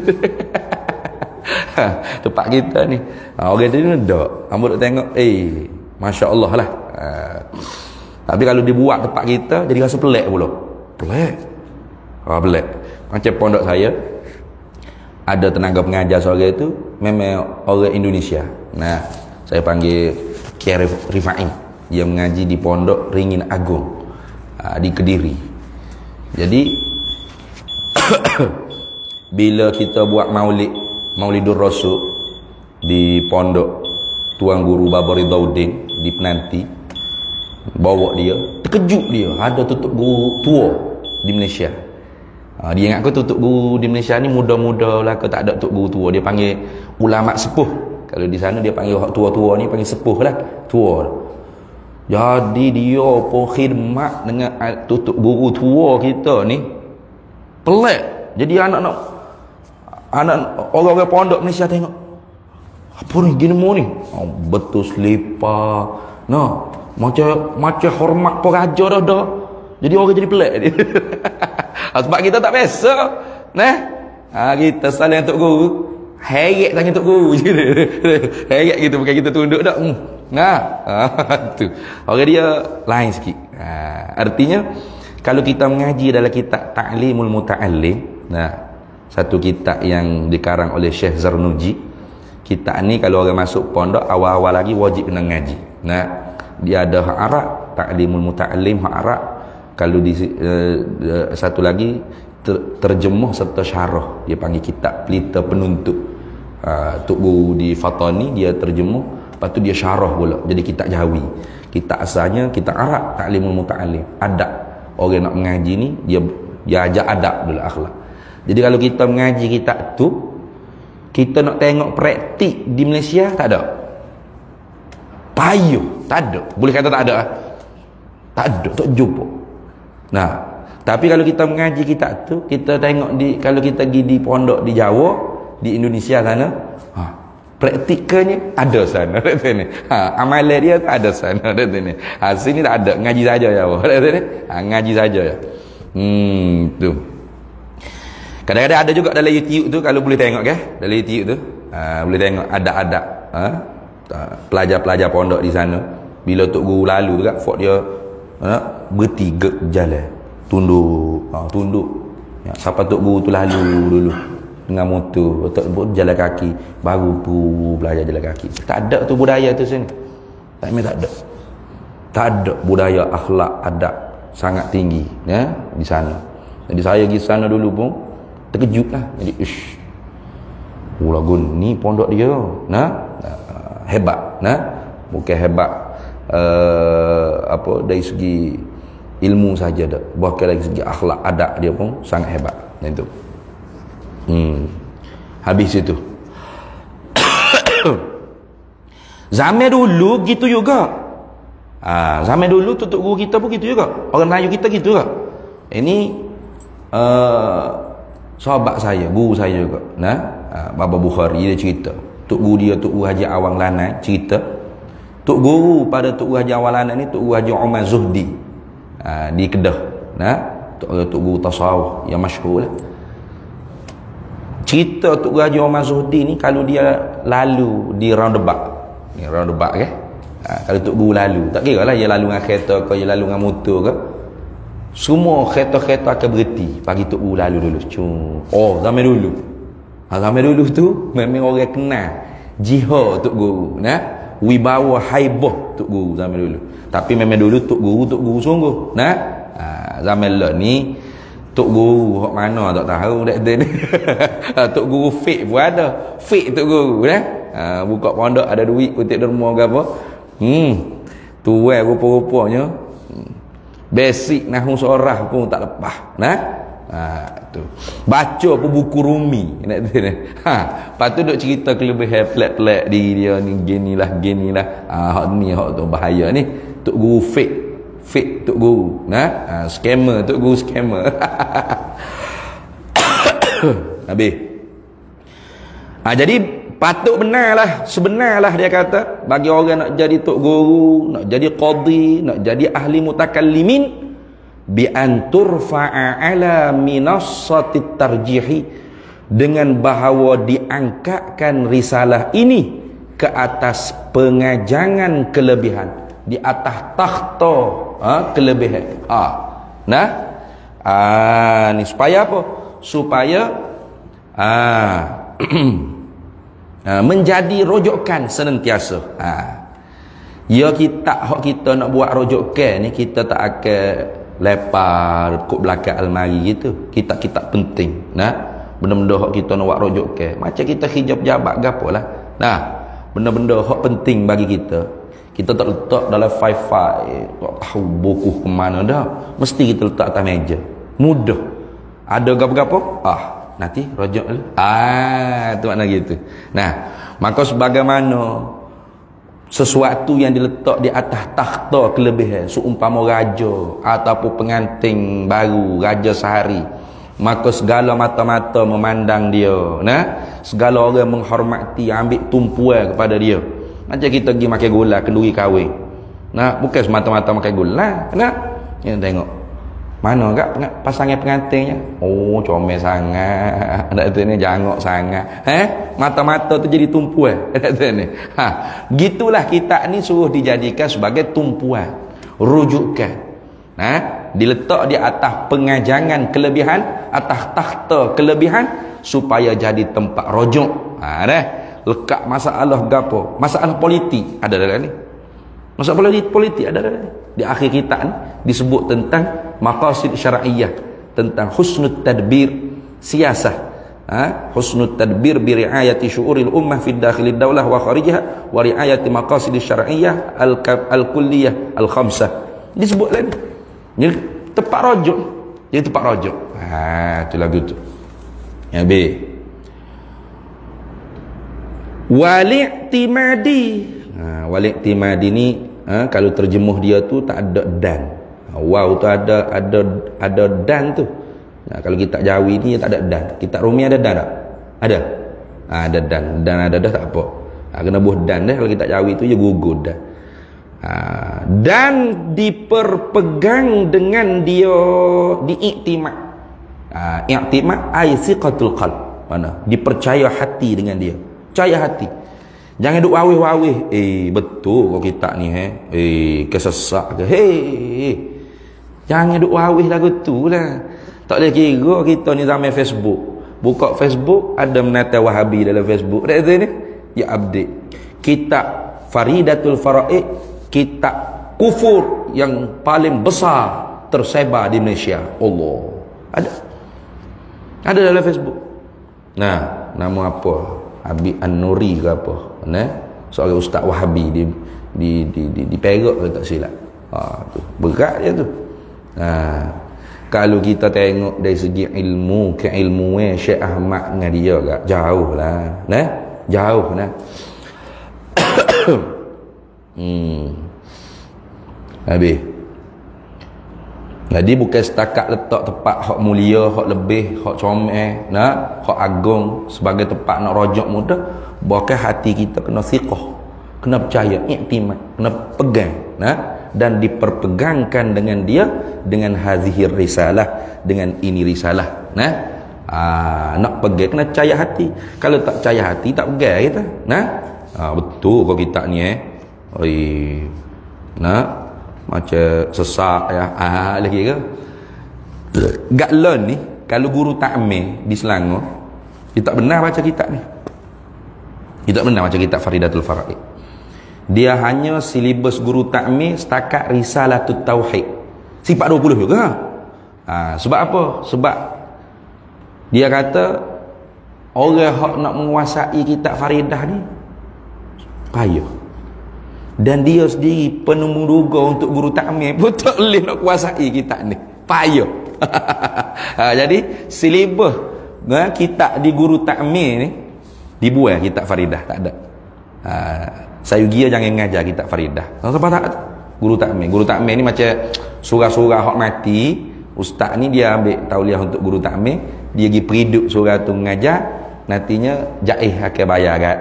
Tempat kita ni orang tu ni dak. Hang duk tengok masya-Allah lah. Tapi kalau dibuat tempat kita jadi rasa pelik pula. Pelik. Macam pondok saya ada tenaga pengajar seorang itu memang orang Indonesia. Nah, saya panggil Kiai Rifai. Dia mengaji di Pondok Ringin Agung di Kediri. Jadi bila kita buat Maulidur Rasul di Pondok Tuan Guru Babari Daudin di Penanti, bawa dia, terkejut dia ada tutup guru tua di Malaysia. Dia ingat aku tutup guru di Malaysia ni muda-muda lah, ke tak ada tutup guru tua. Dia panggil ulama sepuh. Kalau di sana dia panggil orang tua-tua ni panggil sepuh lah, tua. Jadi dia pun khidmat dengan tutup guru tua kita ni. Pelik. Jadi anak orang-orang pondok Malaysia tengok, apa ni gini mu ni? Betul selipar. Nah, macam hormat peraja dah. Jadi orang jadi pelik. Sebab kita tak biasa. Nah, kita saling tok guru. Heret tangan tok guru. Heret gitu, bukan kita tunduk dak. Nah, tu. Orang dia lain sikit. Artinya kalau kita mengaji dalam kitab Ta'limul Muta'allim, satu kitab yang dikarang oleh Syekh Zarnuji. Kitab ni kalau orang masuk pondok awal-awal lagi wajib kena ngaji. Nah, dia ada hak Arab, Ta'limul Muta'allim hak Arab. Kalau di satu lagi terjemuh serta syarah, dia panggil kitab pelita penuntut. Tok Guru di Fatani dia terjemuh, lepas tu dia syarah pula jadi kitab Jawi. Kitab asalnya kitab Arab, Ta'limul Muta'allim, adab. Orang nak mengaji ni dia ajar adab dulu, akhlak. Jadi kalau kita mengaji kitab tu, kita nak tengok praktik di Malaysia tak ada. Payuh, tak ada. Boleh kata tak ada. Tak ada, tak jumpa. Nah, tapi kalau kita mengaji kitab tu, kita tengok kalau kita pergi di pondok di Jawa, di Indonesia sana, praktikalnya ada sana. Amalan dia ada sana. Sini tak ada, ngaji saja Jawa. Ngaji saja ya. Tu. Kadang-kadang ada juga dalam YouTube tu, kalau boleh tengok dalam YouTube tu, boleh tengok adab-adab pelajar-pelajar pondok di sana. Bila tok guru lalu tu kan, fort dia berhenti jalan, tunduk ya, siapa tok guru tu lalu dulu dengan motor, tok jalan kaki, baru belajar jalan kaki. Tak ada tu budaya tu sini. Tak ada budaya akhlak adab sangat tinggi ya di sana. Jadi saya pergi sana dulu pun terkejut lah. Jadi lagu ni pondok dia. Hebat. Bukan hebat dari segi ilmu saja dah. Bahkan dari segi akhlak adab dia pun sangat hebat. Itu. Habis itu. Zaman dulu gitu juga. Zaman dulu tutup guru kita pun gitu juga. Orang Melayu kita gitu juga. Ini sahabat saya, guru saya juga. Baba Bukhari dia cerita. Tok guru dia, Tok Guru Haji Awang Lanai cerita. Tok guru pada Tok Guru Haji Awang Lanai ni Tok Guru Haji Umar Zuhdi. Di Kedah. Tok guru tasawuf yang masyhur lah. Cerita Tok Guru Haji Umar Zuhdi ni kalau dia lalu di roundabout. Ni roundabout ke? Kalau Tok Guru lalu, tak kira lah dia lalu dengan kereta ke, dia lalu dengan motor ke. Semua kereta-kereta akan berhenti bagi Tok Guru lalu dulu. Zaman dulu. Zaman dulu tu memang orang kenal jihad Tok Guru, wibawa haibah Tok Guru zaman dulu. Tapi memang dulu Tok Guru sungguh. Zaman lah ni Tok Guru hok mana tak tahu dak ni. Tok Guru fake pun ada. Fake Tok Guru buka pondok ada duit kutip derma ke apa. Tuai rupa-rupanya. Basic nahwu sorah pun tak lepas. Tu. Baca pun buku Rumi. Lepas tu duk cerita kelebihan pelik-pelik diri dia ni ginilah. Hak ni hak tu bahaya ni. Tok Guru fake Tok Guru. Scammer Tok Guru scammer. Habis. Jadi patut sebenarlah dia kata bagi orang nak jadi Tok Guru, nak jadi qadi, nak jadi ahli mutakallimin bi an turfa'a ala minassatit tarjihi, dengan bahawa diangkatkan risalah ini ke atas pengajangan kelebihan, di atas takhta kelebihan. Ni supaya apa? Supaya menjadi rojokan senantiasa. Ya kita nak buat rojokan ni, kita tak akan lepar kok belakang almari gitu. Kitab-kitab penting. Benda-benda hak kita nak buat rojokan. Macam kita hijab jabat gapo lah. Benda-benda hak penting bagi kita. Kita tak letak dalam file-file, tak tahu buku ke mana dah. Mesti kita letak atas meja. Mudah. Ada gapo-gapo? Nanti rojok dulu. Tu makna gitu. Maka sebagaimana sesuatu yang diletak di atas takhta kelebihan, seumpama raja ataupun pengantin baru, raja sehari, maka segala mata-mata memandang dia, segala orang menghormati, ambil tumpuan kepada dia. Macam kita pergi makan gula kenduri kahwin, bukan semata-mata makan gula, kita tengok mana agak pasangan pengantinnya. Comel sangat. Ada tu ni jangok sangat. Mata-mata tu jadi tumpuan. Ada tu ni. Begitulah kita ni suruh dijadikan sebagai tumpuan, rujukan. Diletak di atas pengajangan kelebihan, atas takhta kelebihan, supaya jadi tempat rujuk. Lekat masalah gapo? Masalah politik ada dalam ni. Masalah politik ada dalam ni. Di akhir kitab ni disebut tentang maqasid syar'iyyah, tentang husnul tadbir siyasah. Husnul tadbir bi riayati syu'uril ummah fi dakhilid daulah wa kharijiha wa riayati maqasid syar'iyyah al-kulliyah al-khamsah. Disebut lagi. Jadi tempat rujuk. Jadi tempat rujuk. Tu lagu tu. Ya B. Wal-i'timadi. Wal-i'timadi ni kalau terjemuh dia tu tak ada dan. Waw tu ada dan tu. Kalau kitab Jawi ni tak ada dan. Kitab Rumi ada dan tak? Ada. Ada dan. Dan ada dah tak apa. Kena buh dan dah. Kalau kitab Jawi tu je gugur dah. Dan diperpegang dengan dia, diiktimad. Iktimad ay siqatul qalb. Mana? Dipercaya hati dengan dia. Percaya hati. Jangan duk wawih-wawih. Betul kau kitab ni kesesak ke. Jangan duk wawih lagu tu lah. Tak boleh kira kita ni zaman Facebook. Buka Facebook, ada menata Wahabi dalam Facebook. Tak tahu ni? Ya update. Kitab Faridatul Faraid, kitab kufur yang paling besar tersebar di Malaysia. Allah. Ada dalam Facebook. Nama apa? Habib An-Nuri ke apa, seorang ustaz Wahabi di Perak ke tak silap. Tu berat dia tu. Kalau kita tengok dari segi ilmu, keilmuan Syekh Ahmad dengan dia agak jauh lah, jauh lah. Habis. Jadi bukan setakat letak tempat hak mulia, hak lebih, hak comel, hak agung sebagai tempat nak rojak mudah, bahkan hati kita kena thiqah, kena percaya, iktimad, kena pegang, dan diperpegangkan dengan dia, dengan hadhihi risalah, dengan ini risalah, nak pegang kena percaya hati. Kalau tak percaya hati tak pegang kita, betul kau kita ni macam sesak ya, lagi ke gak learn ni. Kalau guru takmir di Selangor, dia tak benar baca kitab ni, dia tak benar baca kitab Faridatul Faraid. Dia hanya silibus guru takmir setakat Risalatut Tauhid, sifat 20 juga. Sebab apa? Sebab dia kata orang hak nak menguasai kitab Faridah ni payah, dan dia sendiri penemu duga untuk guru takmir pun tak boleh nak kuasai kitab ni, payah. Jadi silibus kitab di guru takmir ni dibuat kitab Faridah tak ada. Sayugia jangan ngajar kitab Faridah. Sebab tak guru takmir ni macam surah-surah hak mati. Ustaz ni dia ambil tauliah untuk guru takmir, dia pergi periduk surah tu mengajar, nantinya jaih akan bayar kat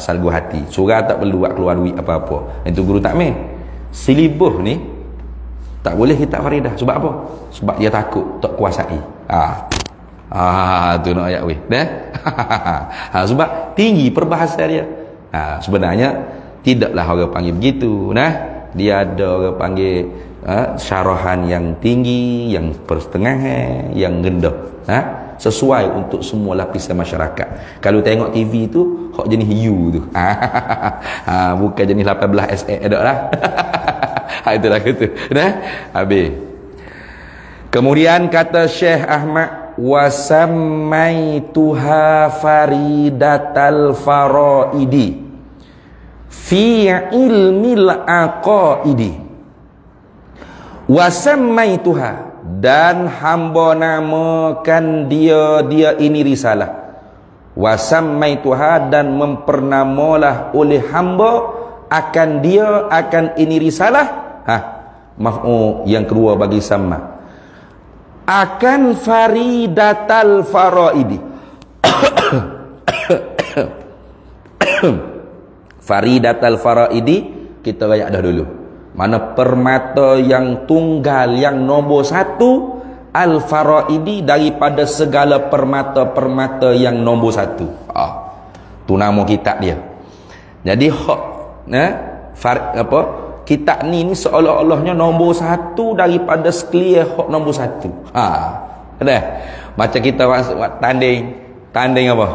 salgu hati. Surah tak perlu buat keluar duit apa-apa. Itu guru takmir. Silibus ni tak boleh kitab Faridah. Sebab apa? Sebab dia takut tak kuasai. Tu nak ayat weh. Sebab tinggi perbahasan dia. Sebenarnya tidaklah orang panggil begitu. Dia ada orang panggil syarahan yang tinggi, yang pertengahan, yang rendah. Sesuai untuk semua lapisan masyarakat. Kalau tengok TV tu hak jenis U tu. Bukan jenis 18 SE dak lah. Itulah gitu. Habis. Kemudian kata Syekh Ahmad, wasammaituha faridatal faraidi fi ilmil aqaidi. Wasammaituha, dan hamba namakan dia ini risalah. Wasammaituha, dan mempernamalah oleh hamba akan dia, akan ini risalah. Maf'ul yang kedua bagi sama, akan faridatal faraidi. Faridatal faraidi kita rayak dah dulu. Mana permata yang tunggal, yang nombor satu, al-faraidi, daripada segala permata-permata yang nombor satu. Tu nama kitab dia. Jadi kitab ni seolah-olahnya nombor satu daripada sekalian hak nombor satu. Macam kita tanding apa?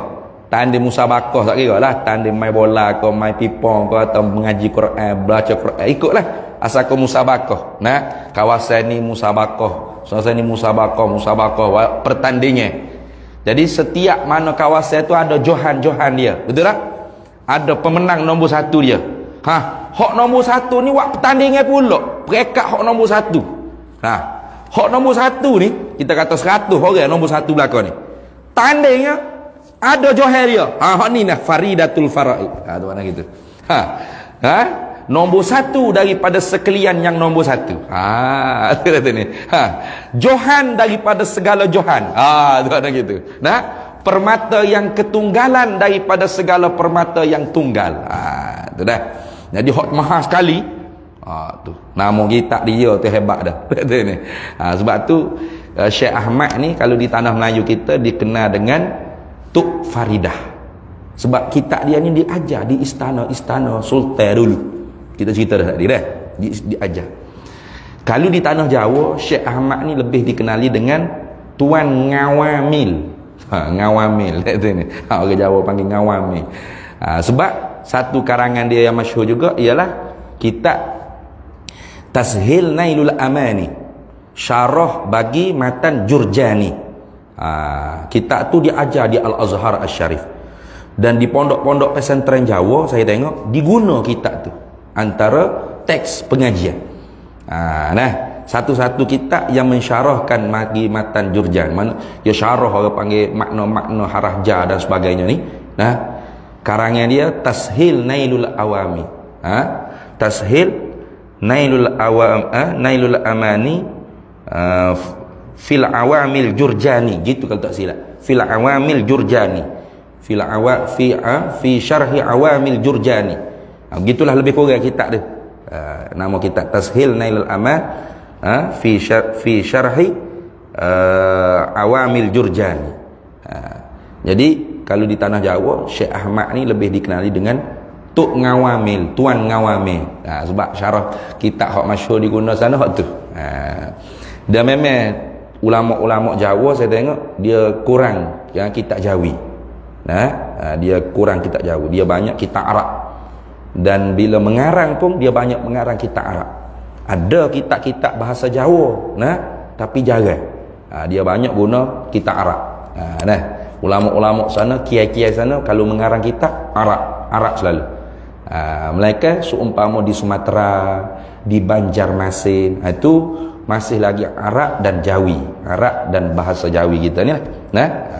Tanding musabakah tak kira lah. Tanding main bola ke, main pipong ke, atau mengaji Quran, baca Quran, ikutlah. Asal kau musabakah. Kawasan ni musabakah, kawasan ni musabakah, pertandingan. Jadi setiap mana kawasan tu ada johan-johan dia. Betul tak? Ada pemenang nombor satu dia. Hak nombor satu ni buat pertandingan pula. Perekat hak nombor satu. Hak nombor satu ni, kita kata 100 orang nombor satu belakang ni. Tandingnya ada johar dia. Hak ni nah faridatul faraid. Tu mana gitu. Nombor satu daripada sekalian yang nombor satu. Tu kata ni. Johan daripada segala johan. Tu mana gitu. Permata yang ketunggalan daripada segala permata yang tunggal. Tu dah. Jadi hot mahal sekali. Tu nama kitab dia tu hebat dah. Kata ni. Sebab tu Syekh Ahmad ni kalau di tanah Melayu kita dikenal dengan Tuk Faridah. Sebab kitab dia ni diajar di istana-istana sultan dulu. Kita cerita dah tadi dah. Diajar. Kalau di tanah Jawa, Syekh Ahmad ni lebih dikenali dengan Tuan Ngawamil. Ngawamil kata ni. Orang Jawa panggil Ngawamil. Sebab satu karangan dia yang masyhur juga ialah kitab Tashil Nailul Amani, syarah bagi matan Jurjani. Kitab tu diajar di Al-Azhar Asy-Syarif. Dan di pondok-pondok pesantren Jawa saya tengok diguna kitab tu antara teks pengajian. Nah, satu-satu kitab yang mensyarahkan bagi matan Jurjan. Mana dia syarah orang panggil makna-makna harahja dan sebagainya ni. Nah, karangan dia Tashil Nailul Awami. Tashil Nailul Amani fil Awamil Jurjani, gitu kalau tak silap. Fil Awamil Jurjani. Fi syarhi Awamil Jurjani. Begitulah lebih kurang kitab dia. Nama kitab Tashil Nailul Aman fi syarhi Awamil Jurjani. Jadi kalau di tanah Jawa, Syekh Ahmad ni lebih dikenali dengan Tuk Ngawamil, Tuan Ngawamil. Sebab syarah kitab hak masyhur diguna sana hak tu. Dan memang ulama-ulama Jawa saya tengok dia kurang yang kitab Jawi. Dia kurang kitab Jawi, dia banyak kitab Arab. Dan bila mengarang pun dia banyak mengarang kitab Arab. Ada kitab-kitab bahasa Jawa, tapi jarang. Dia banyak guna kitab Arab. Ulama-ulama sana, kiai-kiai sana kalau mengarang kitab Arab selalu. Mereka seumpama di Sumatera, di Banjarmasin, itu masih lagi Arab dan Jawi, Arab dan bahasa Jawi kita ni,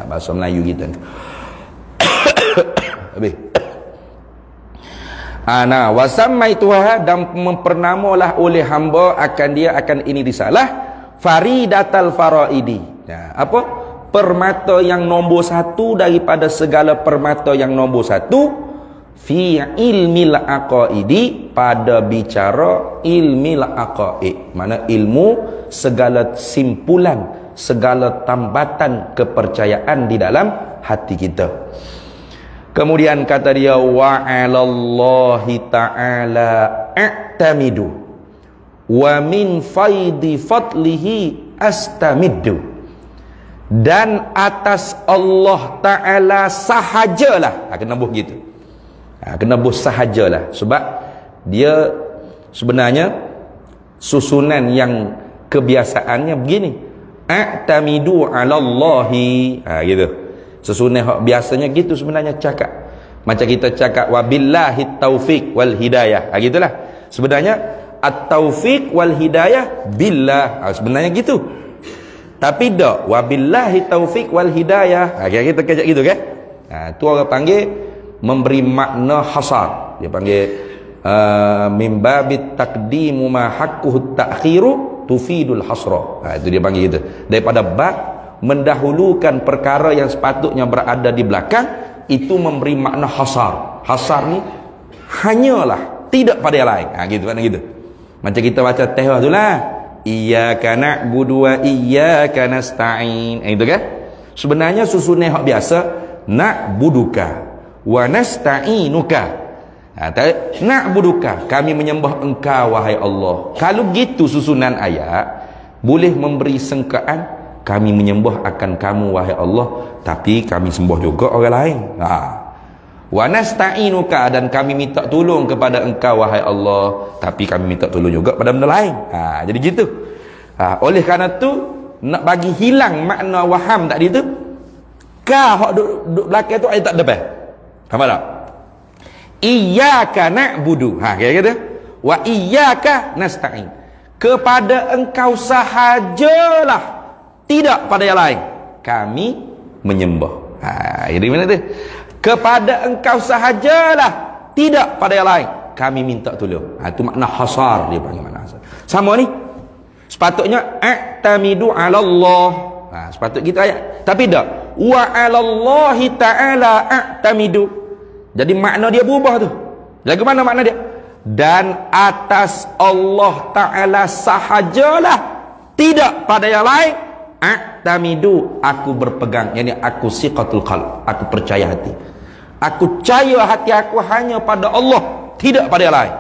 bahasa Melayu kita ni. Habis. Wasammaituha, dan mempernamalah oleh hamba akan dia akan ini risalah Faridatal Faraidi. Apa? Permata yang nombor satu daripada segala permata yang nombor satu fi ilmil aqaidi, pada bicara ilmil aqaid. Mana ilmu segala simpulan, segala tambatan kepercayaan di dalam hati kita. Kemudian kata dia wa 'alallahi ta'ala a'tamidu wa min faidi fadlihi astamiddu, dan atas Allah Ta'ala sahajalah. Kena buh gitu. Kena buh sahajalah. Sebab dia sebenarnya susunan yang kebiasaannya begini. A'tamidu 'alallahi. Gitu. Susunan hak biasanya gitu sebenarnya cakap. Macam kita cakap wabillahi taufiq wal hidayah. Gitulah. Sebenarnya at-taufiq wal hidayah billah. Sebenarnya gitu. Tapi dak wabillahi taufiq wal hidayah. Kita kejap gitu kan? Tu orang panggil memberi makna hasar. Dia panggil min babit taqdimu ma haqquhu ta'khiru tufidul hasra. Itu dia panggil gitu. Daripada bab mendahulukan perkara yang sepatutnya berada di belakang, itu memberi makna hasar. Hasar ni hanyalah, tidak pada yang lain. Gitu kan gitu. Macam kita baca teh tu lah. Iyyaka na'budu wa iyyaka nasta'in. Itu kan? Sebenarnya susunan hak biasa na'buduka wa nasta'inuka. Na'buduka, kami menyembah engkau wahai Allah. Kalau gitu susunan ayat boleh memberi sangkaan kami menyembah akan kamu wahai Allah, tapi kami sembah juga orang lain. Wa nasta'inuka, dan kami minta tolong kepada engkau wahai Allah, tapi kami minta tolong juga pada benda lain. Jadi gitu. Oleh kerana tu nak bagi hilang makna waham tadi tu, hak duk belakang tu ayat tak depan. Apa tak? Iyyaka na'budu. Kira-kira wa iyyaka nasta'in. Kepada engkau sahajalah, tidak pada yang lain kami menyembah. Jadi mana tu? Kepada engkau sahajalah, tidak pada yang lain kami minta tolong. Itu makna hasar, dia panggil makna hasar. Sama ni sepatutnya a'tamidu 'ala Allah. Sepatut kita ayat. Tapi tak wa 'alallahi ta'ala a'tamidu. Jadi makna dia berubah tu. Lagu mana makna dia? Dan atas Allah Ta'ala sahajalah, tidak pada yang lain. A'tamidu, aku berpegang, yakni aku siqatul qalb, aku percaya hati. Aku percaya hati aku hanya pada Allah, tidak pada yang lain.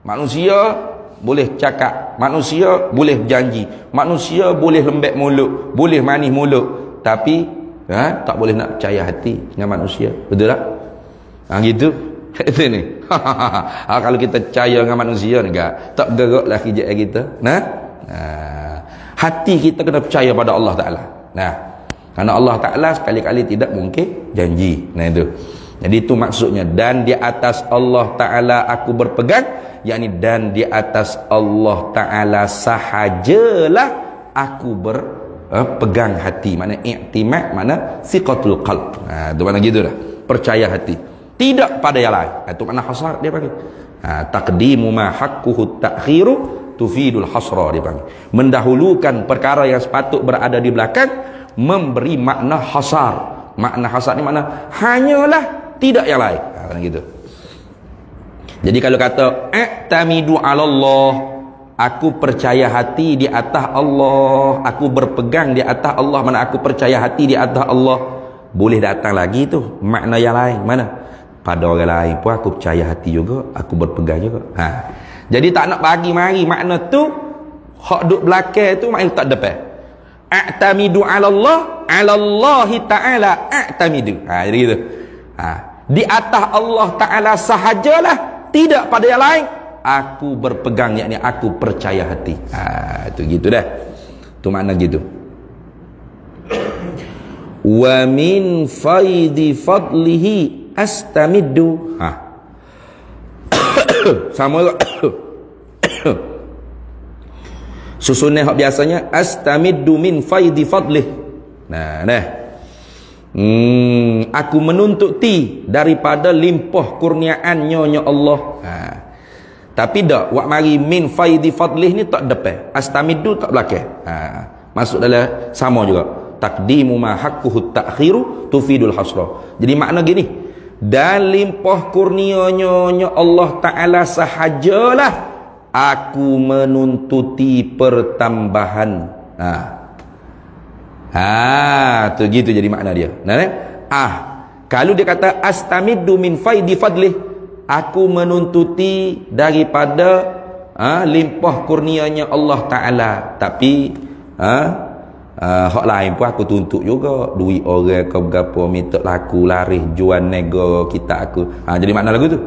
Manusia boleh cakap, manusia boleh berjanji, manusia boleh lembek mulut, boleh manis mulut, tapi tak boleh nak percaya hati dengan manusia. Betul tak? Gitu. Itu ni. Kalau kita percaya dengan manusia ni, tak geraklah hijab kita. Hati kita kena percaya pada Allah Ta'ala. Kerana Allah Ta'ala sekali-kali tidak mungkin janji. Itu. Jadi itu maksudnya, dan di atas Allah Ta'ala aku berpegang, yakni dan di atas Allah Ta'ala sahajalah aku berpegang hati. Mana i'timad, mana siqatul qalb. Itu mana gitu dah, percaya hati, tidak pada yang lain. Itu makna hasar dia panggil. Taqdimu ma haqquhu ta'khiru tufidul hasra dia panggil. Mendahulukan perkara yang sepatut berada di belakang memberi makna hasar. Makna hasar ni makna hanyalah, tidak yang lain. Gitu. Jadi kalau kata i'tamidu 'ala Allah, aku percaya hati di atas Allah, aku berpegang di atas Allah, mana aku percaya hati di atas Allah, boleh datang lagi tu makna yang lain. Mana? Pada orang lain pun aku percaya hati juga, aku berpegang juga. Jadi tak nak bagi mari makna tu hak duk belakang tu makna tak depan. I'tamidu 'ala Allah, 'ala Allah Ta'ala i'tamidu. Jadi gitu. Di atas Allah Ta'ala sahajalah, tidak pada yang lain aku berpegang, yakni aku percaya hati. Itu gitu dah. Tu makna gitu. Wa min faidi fadlihi astamiddu. Sama susunan hak biasanya astamiddu min faidi fadlih. Aku menuntut daripada limpah kurniaan-Nya Allah. Tapi dak wak mari min faidi fadlih ni tak depan, astamiddu tak belakang. Masuk dalam sama juga. Taqdimu ma haqquhu ta'khiru tufidul hasra. Jadi makna gini, dan limpah kurnia-Nya Allah Ta'ala sahajalah aku menuntuti pertambahan. Tu gitu jadi makna dia. Kalau dia kata astamiddu min faidi fadlih, aku menuntuti daripada limpah kurnianya Allah Ta'ala, tapi hak lain pun aku tuntut juga, duit orang kau berapa minta laku laris jual nego kita aku. Jadi makna lagu tu.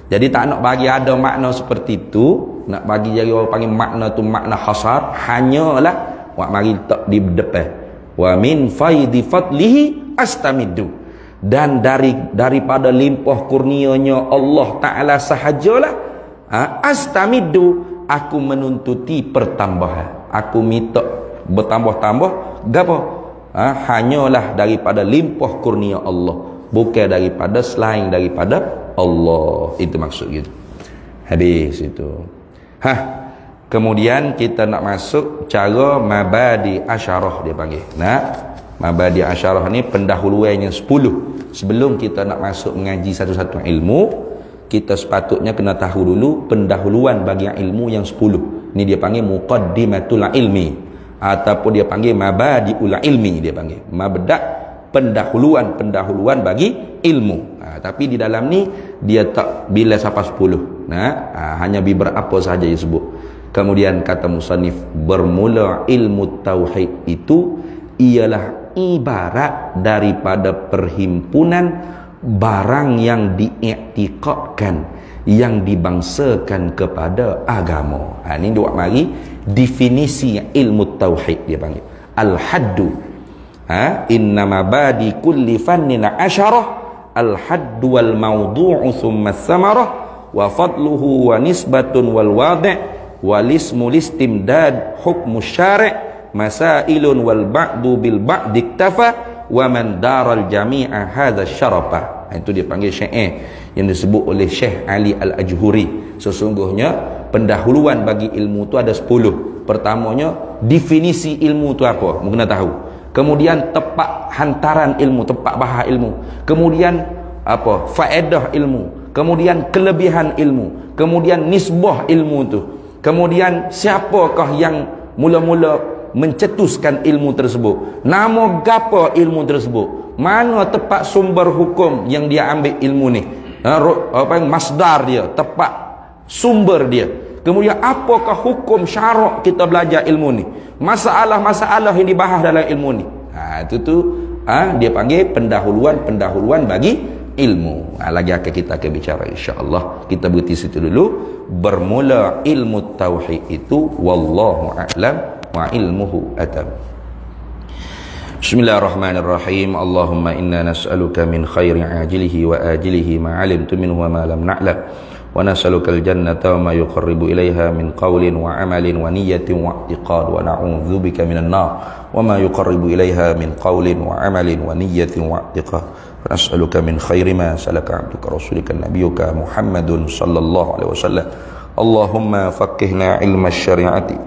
Jadi tak nak bagi ada makna seperti itu, nak bagi jadi orang panggil makna tu makna hasar, hanyalah wak mari tak di depan. Wa min faidi fadlihi astamiddu, dan daripada limpah kurnianya Allah Ta'ala sahajalah astamiddu aku menuntuti pertambahan, aku minta bertambah-tambah gapo? Hanyalah daripada limpah kurnia Allah, bukan daripada selain daripada Allah. Itu maksud gitu. Habis itu. Kemudian kita nak masuk cara mabadi asyarah dia panggil. Mabadi asyarah ni pendahuluannya 10. Sebelum kita nak masuk mengaji satu-satu ilmu, kita sepatutnya kena tahu dulu pendahuluan bagi ilmu yang 10. Ni dia panggil muqaddimatul ilmi, ataupun dia panggil mabadiul ilmi, dia panggil mabda' pendahuluan bagi ilmu. Tapi di dalam ni dia tak bila sampai 10. Hanya beberapa sahaja dia sebut. Kemudian kata musannif, bermula ilmu tauhid itu ialah ibarat daripada perhimpunan barang yang diiktikadkan, yang dibangsakan kepada agama. Ini dua mari definisi ilmu tauhid dia panggil. Al-haddu. Inna mabadi kulli fannin asyarah, al-haddu wal mawdu'u thumma thamarah wa fadluhu wa nisbatun wal wadi' walismu listimdad hukmu syari' masailun wal ba'du bil ba'di iktafa wa man daral jami'a hadha syarafa. Itu dia panggil syair yang disebut oleh Syekh Ali Al-Ajhuri. Sesungguhnya pendahuluan bagi ilmu tu ada 10. Pertamanya definisi ilmu tu apa, kena tahu. Kemudian tepat hantaran ilmu, tepat bahas ilmu. Kemudian apa, faedah ilmu. Kemudian kelebihan ilmu. Kemudian nisbah ilmu tu. Kemudian siapakah yang mula-mula mencetuskan ilmu tersebut, nama gapo ilmu tersebut, mana tepat sumber hukum yang dia ambil ilmu ni, masdar dia, tepat sumber dia. Kemudian apakah hukum syarak kita belajar ilmu ni, masalah-masalah yang dibahas dalam ilmu ni. Itu dia panggil pendahuluan bagi ilmu. Lagi akan kita akan bicara insya-Allah. Kita berhenti situ dulu. Bermula ilmu tauhid itu wallahu a'lam wa ilmuhu atam. Bismillahirrahmanirrahim. Allahumma inna nas'aluka min khairi ajilihi wa ajilihi ma 'alimtu minhu wa ma lam na'lam. Wa nas'aluka al-jannata wa ma yuqarribu ilaiha min qawlin wa 'amalin wa niyyatin wa i'tiqad wa na'udzubika minan nar wa ma yuqarribu ilaiha min qawlin wa 'amalin wa niyyatin wa i'tiqad. Wa nas'aluka min khairi ma salaka 'abduka rasulika nabiyyuka Muhammadun sallallahu alaihi wasallam. Allahumma faqihna 'ilma asy-syari'ati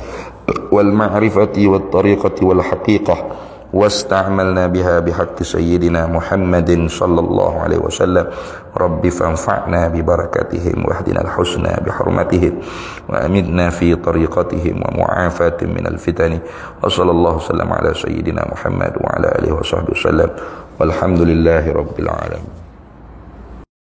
wal ma'rifati wat tariqati wal haqiqah واستعملنا بها بحق سيدنا محمد صلى الله عليه وسلم. رب فانفعنا ببركاتهم واهدنا الحسنى بحرمتهم وأمدنا في طريقتهم ومعافاة من الفتن. وصلى الله وسلم على سيدنا محمد وعلى آله وصحبه وسلم والحمد لله رب العالمين.